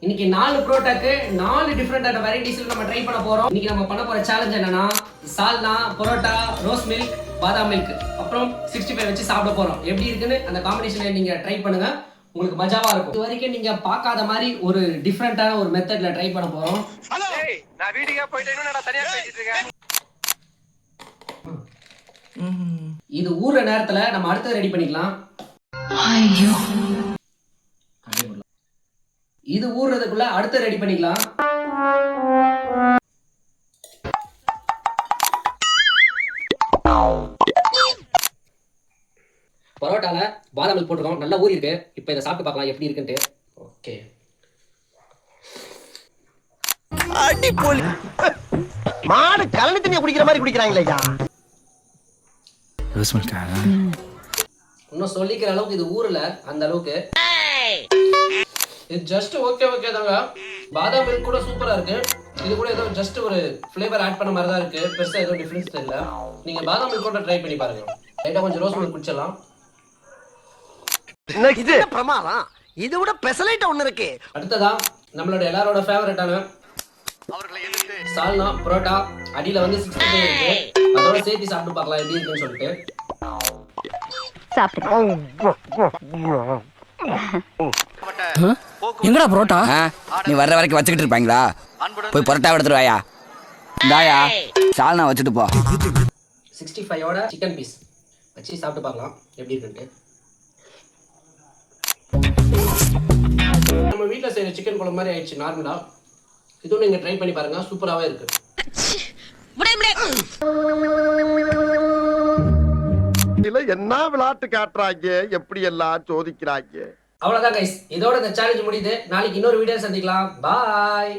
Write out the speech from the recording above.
இன்னைக்கு 4 புரோட்டாக்கு 4 டிஃபரெண்டான வெரைட்டிஸ்ல நம்ம ட்ரை பண்ண போறோம். இன்னைக்கு நம்ம பண்ண போற சேலஞ்ச் என்னன்னா சால்னா, பரோட்டா, ரோஸ் மில்க், பாதாம் மில்க், அப்புறம் 65 வச்சு சாப்பிட போறோம். எப்படி இருக்குன்னு அந்த காம்பினேஷனை நீங்க ட்ரை பண்ணுங்க. உங்களுக்கு மஜாவா இருக்கும். இது வரைக்கும் நீங்க பார்க்காத மாதிரி ஒரு டிஃபரெண்டான ஒரு மெத்தட்ல ட்ரை பண்ண போறோம். ஹலோ நான் வீட்டுக்கே போயிட்டேன்னு நான் தனியா பேசிட்டு இருக்கேன். இது ஊற நேரத்துல நம்ம அடுத்து ரெடி பண்ணிக்கலாம். ஐயோ, இது ஊறுறதுக்குள்ள அடுத்து ரெடி பண்ணிக்கலாம். பரோட்டால பாதாம் மில்க் போட்டுருக்கோம், நல்லா ஊறி இருக்கு. இப்போ இதை சாப்பிட்டு பார்க்கலாம் எப்படி இருக்குன்ட்டு. ஓகே, அடிப்பொலி. மாடு கலனி தண்ணியை குடிக்கிற மாதிரி குடிக்கிறாங்களேயா. ரோஸ் மில்க் இன்னும் சொல்லிக்கிற அளவுக்கு இது ஊறல, அந்த அளவுக்கு. இது ஜஸ்ட் ஓகே தாங்க. பாதாம் மில்க் கூட சூப்பரா இருக்கு. இது கூட ஏதோ ஜஸ்ட் ஒரு ஃப்ளேவர் ஆட் பண்ண மாதிரி தான் இருக்கு. பெருசா ஏதோ டிஃபரன்ஸ் தெரியல. நீங்க பாதாம் மில்க் கூட ட்ரை பண்ணி பாருங்க. லைட்டா கொஞ்சம் ரோஸ் மில்க் குடிச்சிடலாம். இது பிரமாதம். இது விட பெசலைட் ஒண்ணு இருக்கு. அடுத்ததா நம்மளோட எல்லாரோட ஃபேவரட்டான சால்னா பரோட்டா. அடியில வந்து 65 இருக்கு. அதோட சேர்த்து சாப்பிட்டு பார்க்கலாம் எப்படி இருக்குன்னு சொல்லிட்டு. எங்கடா பரோட்டா? நீ வர்ற வரைக்கும் வச்சுக்கிட்டு இருப்பாங்களா? போய் பரோட்டா எடுத்துட்டு வாயா. தாயா சால்னா வச்சுட்டு போ. 65ஓட சிக்கன் பீஸ் வச்சு சாப்பிட்டு பார்க்கலாம் எப்படி இருக்குன்ட்டு. நம்ம வீட்டில் செய்யற சிக்கன் குழம்பு மாதிரி ஆயிடுச்சு நார்மலா. இதுவும் நீங்க ட்ரை பண்ணி பாருங்க, சூப்பராகவே இருக்கு. என்ன விளையாட்டு காட்டுறாங்க, எப்படி எல்லாம் சோதிக்கிறாங்க. அவ்வளவுதான் கைஸ், இதோட இந்த சேலஞ்ச் முடியுது. நாளைக்கு இன்னொரு வீடியோ சந்திக்கலாம். பாய்.